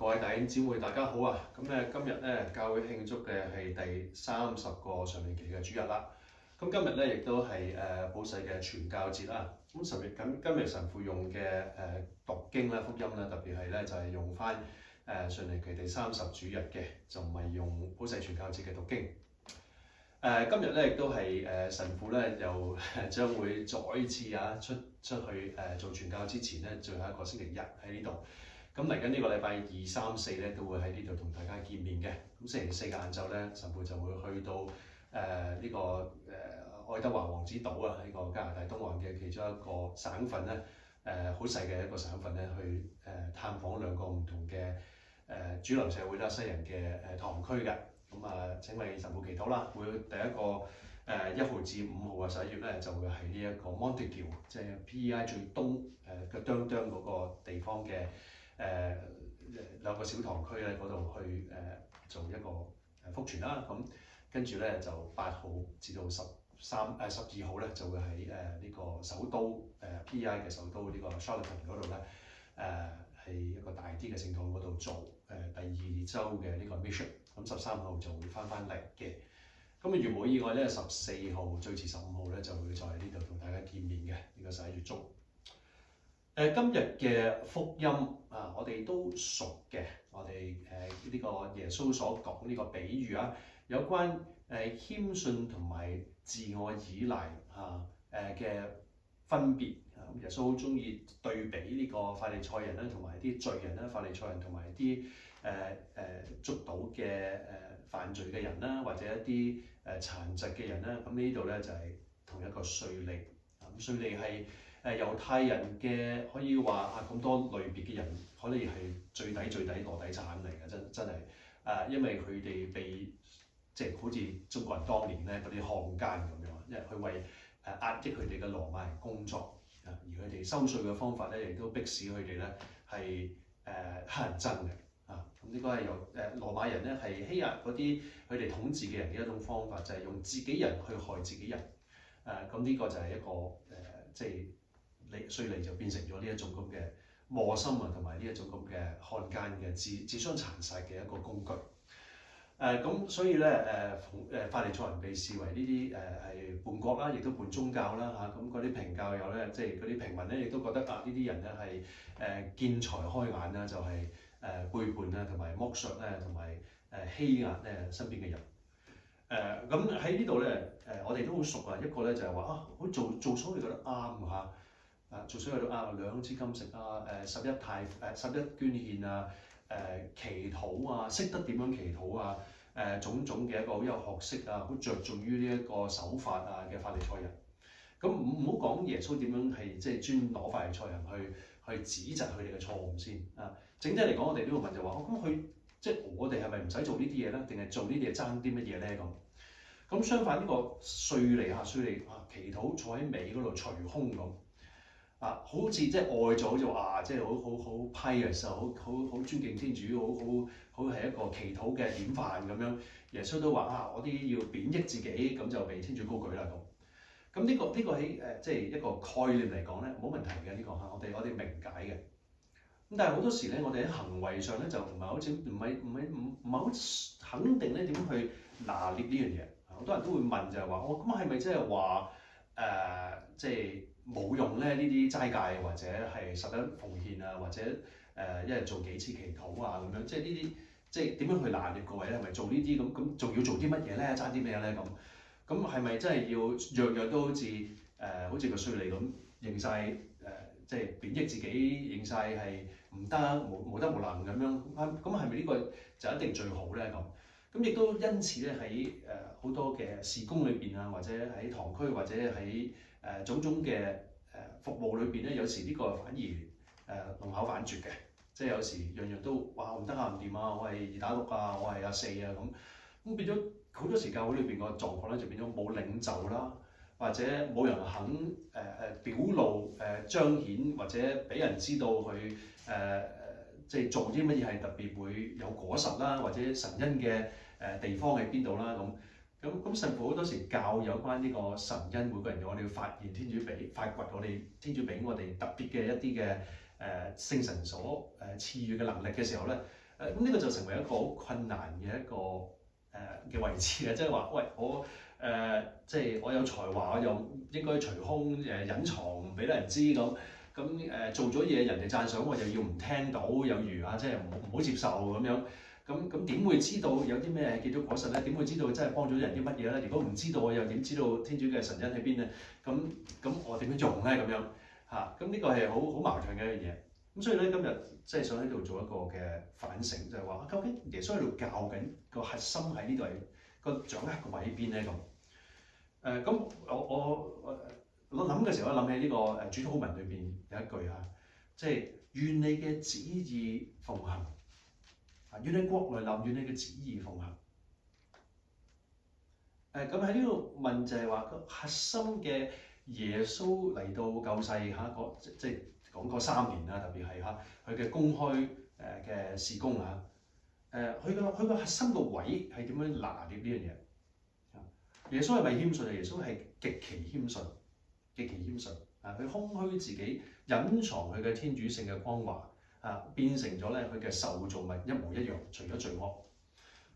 各位弟兄姊妹，大家好啊！咁咧今日咧教會慶祝嘅係第30個常年期嘅主日啦。咁今日咧亦都係普世嘅傳教節啦。咁今日神父用嘅讀經咧福音咧，特別係咧就係用翻常年期第30主日嘅，就唔係用普世傳教節嘅讀經。今日咧亦都係神父咧又將會再次出去做傳教之前咧，最後一個星期日喺呢度。咁嚟緊呢個禮拜2、3、4咧都會喺呢度同大家見面嘅。咁星期四嘅晏晝咧，神父就會去到呢個愛德華王子島啊，呢個加拿大東岸嘅其中一個省份咧，好細嘅一個省份咧，去探訪兩個唔同嘅主流社會啦、西人嘅堂區嘅。咁請為神父祈禱啦。會第一個1號至5號嘅11月咧，就會喺呢一個 Montague， 即係 PEI 最東嘅哚嗰個地方嘅兩個小堂區咧，嗰度去做一個福傳啦。咁跟住咧就8號至到12號咧，就會喺呢個首都PEI 嘅首都呢個 Charlottetown 嗰度咧，係一個大啲嘅聖堂嗰度做第2週嘅呢個 mission。咁13號就會翻嚟嘅。咁如無意外咧，14號最遲15號咧就會在呢度同大家見面嘅，呢個11月中。今日嘅福音我哋都熟嘅，我哋呢個耶穌所講呢個比喻有關謙遜同埋自我依賴嘅分別。耶穌好中意對比呢個法利賽人咧，同埋啲罪人啦，法利賽人同埋啲捉到嘅犯罪嘅人啦，或者一啲殘疾嘅人啦。咁呢度咧就係同一個稅吏。咁稅吏係猶太人嘅，可以話咁多類別嘅人，可以係最底臥底產嚟嘅，真係因為佢哋被即係好似中國人當年咧嗰啲漢奸咁樣，因為佢為壓抑佢哋嘅羅馬人工作而佢哋收稅嘅方法咧，亦都迫使佢哋咧係乞人憎嘅咁呢個係由羅馬人咧係欺壓嗰啲佢哋統治嘅人嘅一種方法，就係用自己人去害自己人咁呢個就係一個即係稅吏就變成咗呢一種咁嘅磨心同埋呢一種咁嘅漢奸嘅自相殘殺嘅一個工具。咁所以咧法利賽人被視為呢啲係叛國啦，亦都叛宗教啦咁嗰啲平教友咧，即係嗰啲平民咧，亦都覺得呢啲人咧係見財開眼啦，就係背叛啦，同埋剝削咧，同埋欺壓咧身邊嘅人。咁喺呢度咧我哋都好熟一個咧就係話好做錯你覺得啱做錯你都啱，2支金食11捐獻祈禱識得點樣祈禱種種嘅一個好有學識好着重於呢一個守法嘅法利賽人。咁唔好講耶穌點樣係即係專攞法利賽人去指責佢哋嘅錯誤先整體嚟講，我哋都要問就話咁佢即係我哋係咪唔使做呢啲嘢咧？定係做呢啲嘢爭啲乜嘢咧？咁相反呢個稅吏祈禱坐喺尾嗰度捶胸咁好似即係愛咗就話即係好 pious 好尊敬天主，好係一個祈禱嘅典範咁樣。耶穌都話我啲要貶抑自己，咁就被天主高舉啦咁。咁呢個喺即係一個概念嚟講咧，冇問題嘅呢個我哋明解嘅。咁但係好多時咧，我哋喺行為上咧就唔係好肯定咧點樣去拿捏呢樣嘢。好多人都會問就係話咁係咪即係話即係冇用咧？呢啲齋戒或者係11奉獻或者一日做幾次祈禱咁樣，即係呢啲即係點樣去拿捏個位咧？係咪做呢啲咁仲要做啲乜嘢咧？爭啲咩咧咁係咪真係要樣都好似個稅吏咁認晒即係貶抑自己，認晒係唔得無德無能咁樣？咁係咪呢個就一定最好咧？咁亦都因此咧喺好多嘅事工裏邊或者喺堂區或者喺種種嘅服務裏邊咧，有時呢個反而弄巧反拙嘅，即係有時樣樣都唔得唔掂我係2打6我係4咁變咗好多時教會裏邊個狀況咧就變咗冇領袖啦，或者冇人肯表露彰顯或者俾人知道佢即係做啲乜嘢係特別會有果實啦，或者神恩嘅地方喺邊度啦咁神父好多時教有關呢個神恩，每個人我哋要發現天主發掘我哋天主俾我哋特別嘅一啲嘅聖神所賜予嘅能力嘅時候咧，咁呢個就成為一個好困難嘅一個嘅位置啦，即係話喂我即係我有才華，我又應該隨空隱藏，唔俾得人知咁。做咗嘢，人哋讚賞我又要唔聽到，有如即係唔好接受咁樣。咁點會知道有啲咩結咗果實咧？點會知道真係幫咗人啲乜嘢咧？如果唔知道，我又點知道天主嘅神恩喺邊咧？咁我點樣用咧？咁樣嚇，咁呢個係好矛盾嘅一樣嘢。咁所以咧，今日即係想喺度做一個嘅反省，就係話究竟耶穌喺度教緊個核心喺呢度係個掌握個位邊咧？咁我諗嘅時候，我諗起呢個主禱文裏邊有一句即係願你嘅旨意奉行。願你國來臨，願你嘅旨意奉行。咁喺呢度問就係話個核心嘅耶穌嚟到救世即係講嗰3年啦，特別係佢嘅公開嘅事工佢個核心個位係點樣拿捏呢樣嘢？耶穌係咪謙遜啊？耶穌係極其謙遜，極其謙遜佢空虛自己，隱藏佢嘅天主性嘅光華。變成咗咧佢嘅受造物一模一樣，除咗罪惡，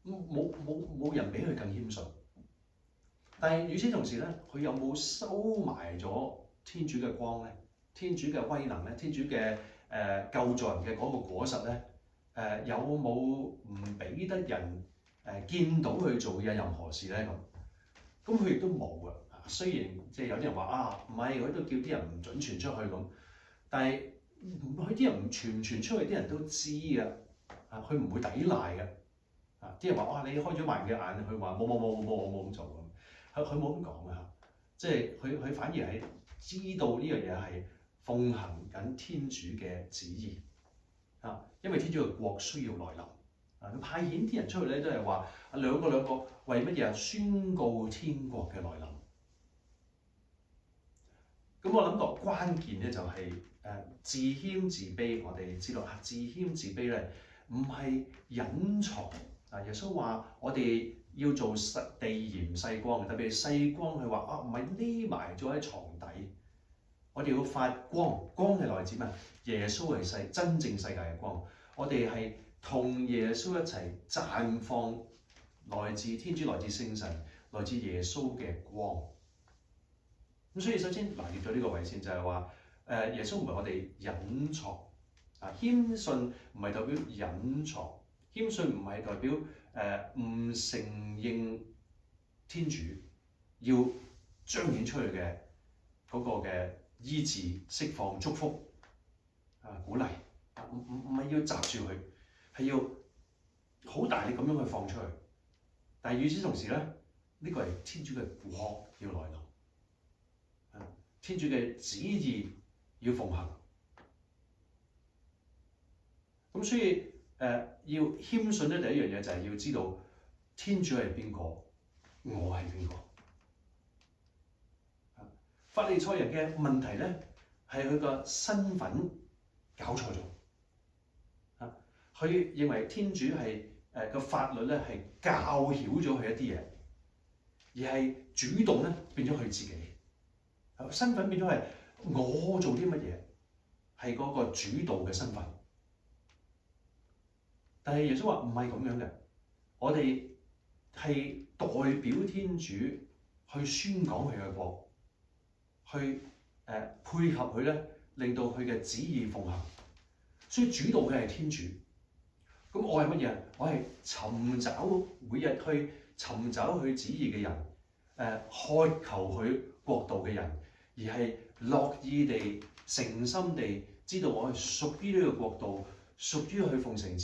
冇人比佢更謙遜。但係與此同時咧，佢有冇收埋咗天主嘅光咧？天主嘅威能咧？天主嘅救助人嘅嗰個果實咧？有冇唔俾得人見到佢做嘅任何事咧？咁佢亦都冇㗎。雖然即係有啲人話唔係，佢都叫啲人唔準傳出去咁，但係佢啲人唔傳出去，啲人都知㗎。佢唔會抵賴㗎。啲人話你開咗盲嘅眼，佢話冇，我冇咁做咁。佢冇咁講㗎。即係佢反而係知道呢樣嘢係奉行緊天主嘅旨意因為天主嘅國需要來臨佢派遣啲人出去咧，都係話兩個為乜嘢宣告天國嘅來臨。咁我諗個關鍵咧就係自謙自卑。我哋知道自謙自卑咧唔係隱藏耶穌話我哋要做地鹽世光，特別係世光，佢話唔係匿埋咗喺床底，我哋要發光。光係來自咩？耶穌係真正世界嘅光。我哋係同耶穌一齊綻放來自天主、來自聖神、來自耶穌嘅光。咁所以首先拿捏咗呢個位先，就係話耶穌唔係我哋隱藏謙遜，唔係代表隱藏。謙遜唔係代表唔承認天主要彰顯出去嘅嗰個嘅醫治、釋放、祝福鼓勵唔係要擲住佢，係要好大力咁樣去放出去。但係與此同時咧，呢個係天主嘅國要來臨。天主嘅旨意要奉行，咁所以要謙遜咧，第一樣嘢就係要知道天主係邊個，我係邊個。法利賽人嘅問題咧係佢個身份搞錯咗佢認為天主係個法律咧係教曉咗佢一啲嘢，而係主動咧變咗佢自己。身份變咗係我做啲乜嘢，係嗰個主導嘅身份。但係耶穌話唔係咁樣嘅，我哋係代表天主去宣講佢嘅國，去配合佢咧，令到佢嘅旨意奉行。所以主導嘅係天主。咁我係乜嘢？我係尋找每日去尋找佢旨意嘅人，渴求佢國度嘅人。而係樂意地、誠心地知道我係屬於呢個國度、屬於去奉行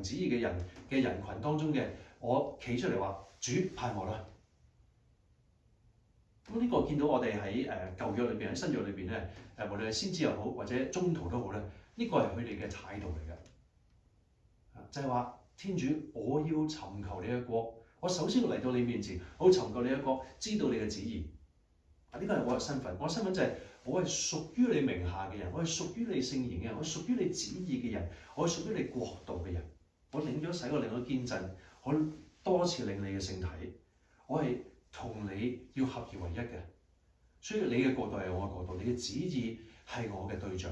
旨意嘅人群當中嘅，我企出嚟話主派我啦。咁呢個見到我哋喺舊約裏邊、喺新約裏邊咧，無論係先知又好或者宗徒都好咧，呢個係佢哋嘅態度嚟嘅。就係話天主，我要尋求你嘅國，我首先要嚟到你面前，我要尋求你嘅國，知道你嘅旨意。呢個係我嘅身份，我嘅身份就係我係屬於你名下嘅人，我係屬於你聖言嘅人，我係屬於你旨意嘅人，我係屬於你國度嘅人。我領咗洗，我領咗堅振，我多次領你嘅聖體，我係同你要合而為一嘅。所以你嘅國度係我嘅國度，你嘅旨意係我嘅對象，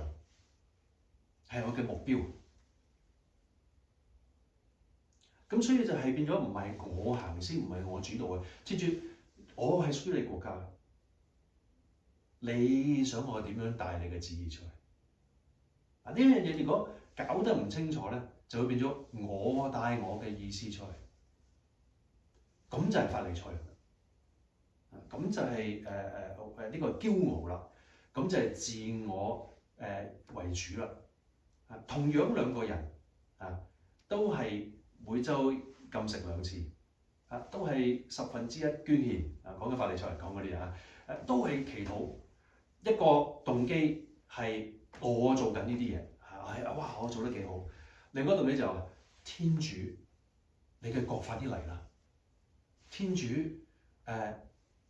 係我嘅目標。咁所以就係變咗唔係我行先，唔係我主導嘅。接住我係屬於你國家，你想我點樣帶你嘅旨意出嚟？呢樣嘢如果搞得唔清楚咧，就會變咗我帶我嘅意思出嚟，咁就係法利賽人，咁就係呢個驕傲啦，咁就係自我為主啦。同樣兩個人都係每週禁食2次，都係1/10捐獻，講緊法利賽人講嗰啲都係祈禱，一個動機係我做緊呢啲嘢，哇我做得幾好，另一個動機就話天主，你嘅國快啲嚟啦，天主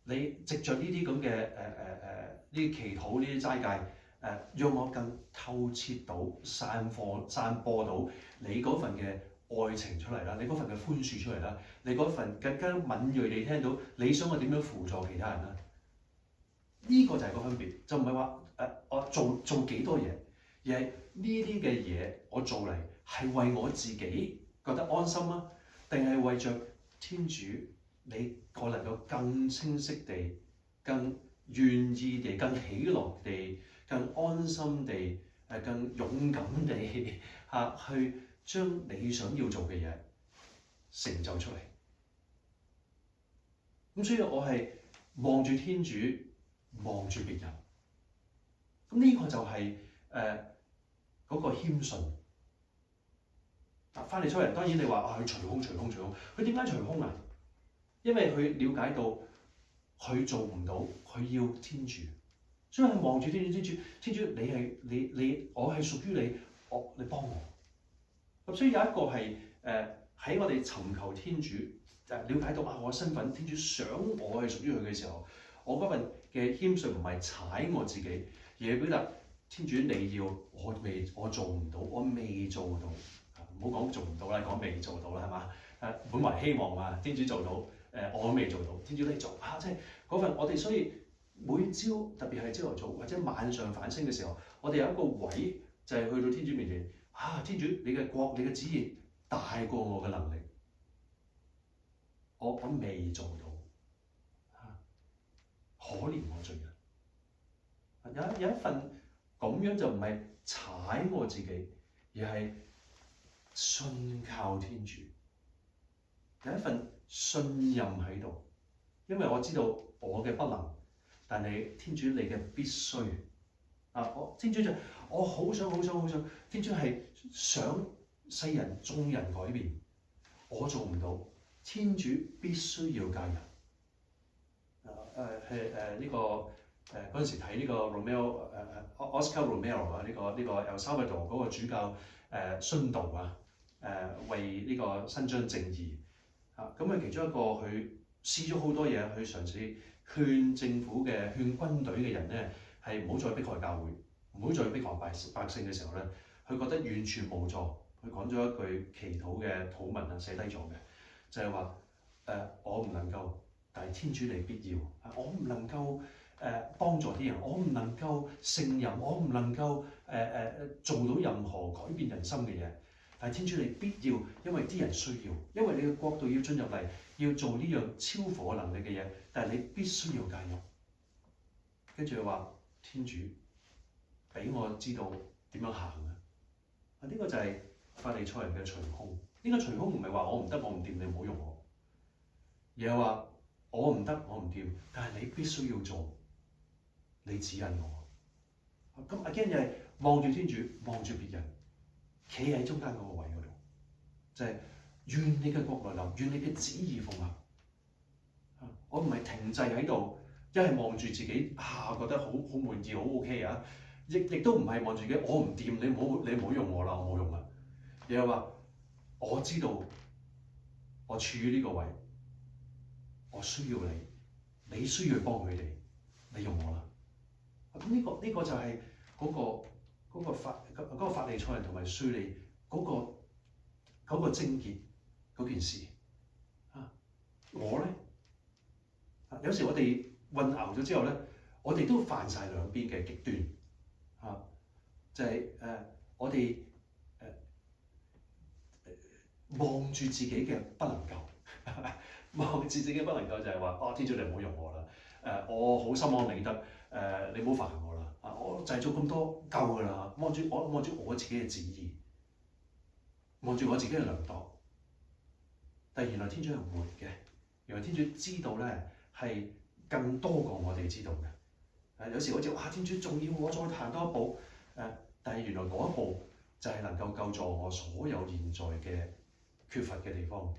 你藉着呢啲咁嘅呢啲祈禱呢啲齋戒。讓我更透徹到散播到你嗰份嘅愛情出嚟啦，你嗰份嘅寬恕出嚟啦，你嗰份更加敏鋭地聽到你想我點樣輔助其他人啦。呢個就係個分別，就唔係話我做幾多嘢，而係呢啲嘅嘢我做嚟係為我自己覺得安心啊，定係為着天主你我能夠更清晰地、更願意地、更喜樂地、更安心地、更勇敢地去將你想要做嘅嘢成就出嚟。咁所以我係望住天主，望住別人。咁呢個就係嗰個謙遜。法利賽人當然你話佢隨空，佢點解隨空啊？因為佢了解到佢做唔到，佢要天主。所以係望住天主，天主你係你，我係屬於你，你幫我。咁所以有一個係喺我哋尋求天主，了解到我嘅身份，天主想我係屬於佢嘅時候，我嗰份嘅謙遜唔係踩我自己，而係表達天主你要我做唔到，我未做到。唔好講做唔到啦，講未做到啦，係嘛？本來希望啊，天主做到，我都未做到，天主你做即係嗰份我哋，所以。每朝特別係朝頭早或者晚上反省嘅時候，我哋有一個位就係去到天主面前，天主你嘅國你嘅旨意大過我嘅能力，我未做到，可憐我罪人。有一份咁樣就唔係踩我自己，而係信靠天主，有一份信任喺度，因為我知道我嘅不能。但係天主你嘅必須天主就我好想，天主係想世人眾人改變，我做唔到，天主必須要介入。呢個嗰陣時睇呢個 Oscar Romero 呢個 El Salvador 嗰個主教殉道為呢個伸張正義咁其中一個佢試咗好多嘢去嘗試。勸政府嘅、勸軍隊嘅人咧，係唔好再迫害教會，唔好再迫害百姓嘅時候咧，佢覺得完全無助。佢講咗一句祈禱嘅禱文寫低咗嘅，就係話我唔能夠，但係天主你必要。我唔能夠幫助啲人，我唔能夠勝任，我唔能夠做到任何改變人心嘅嘢。但係天主你必要，因為啲人需要，因為你嘅國度要進入嚟，要做呢樣超乎能力嘅嘢，但係你必須要介入。跟住佢話：天主俾我知道點樣行啊！呢個就係法利賽人嘅隨空。呢個隨空唔係話我唔得，我唔掂，你唔好用我，而係話我唔得，我唔掂，但係你必須要做，你指引我。咁again又係望住天主，望住別人。企喺中間嗰個位嗰度，就係願你嘅國來臨，願你嘅旨意奉行。我唔係停滯喺度，一係望住自己覺得好滿意，好 OK 亦都唔係望住自己，我唔掂，你唔好用我啦，我冇用啦。而係話我知道我處於呢個位，我需要你，你需要幫佢哋，你用我啦。咁呢個就係嗰個法利賽人同埋稅吏嗰個症結嗰件事我咧有時我哋混淆咗之後咧，我哋都犯晒兩邊嘅極端就係我哋望住自己嘅不能夠，望住自己不能夠就係話，哦，天主你唔好用我啦，我好心安理得，你唔好煩我啦，我就係做咁多夠㗎啦，望住我自己嘅旨意，望住我自己嘅量度。但原來天主係活嘅，原來天主知道咧係更多過我哋知道嘅。有時好似天主仲要我再行多一步，但係原來嗰一步就係能夠救助我所有現在嘅缺乏嘅地方，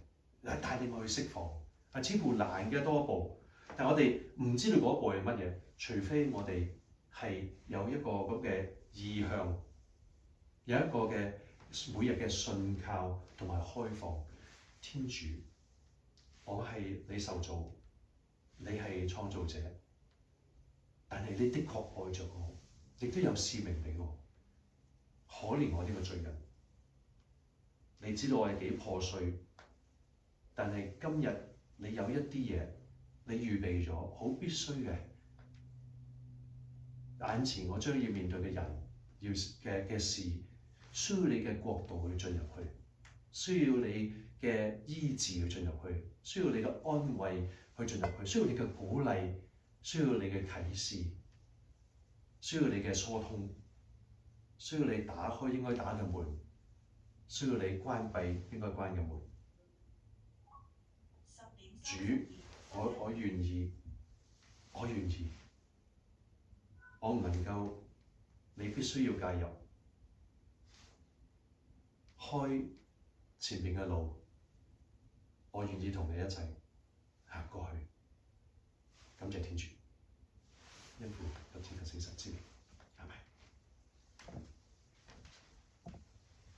帶領我去釋放。似乎難嘅多一步，但我哋唔知道嗰一步係乜嘢，除非我哋係有一個咁嘅意向，有一個嘅每日嘅信靠同埋開放。天主，我係你受造，你係創造者，但係你的確愛着我，亦都有使命俾我。可憐我呢個罪人，你知道我係幾破碎，但係今日你有一啲嘢，你預備咗，好必須嘅。眼前我將要面對嘅人，要嘅事，需要你嘅國度去進入去，需要你嘅醫治去進入去，需要你嘅安慰去進入去，需要你嘅鼓勵，需要你嘅啟示，需要你嘅疏通，需要你打開應該打嘅門，需要你關閉應該關嘅門。主，我願意，我願意，我唔能夠，你必須要介入，開前面嘅路，我願意同你一齊行過去。感謝天主，因父及子及聖神之名。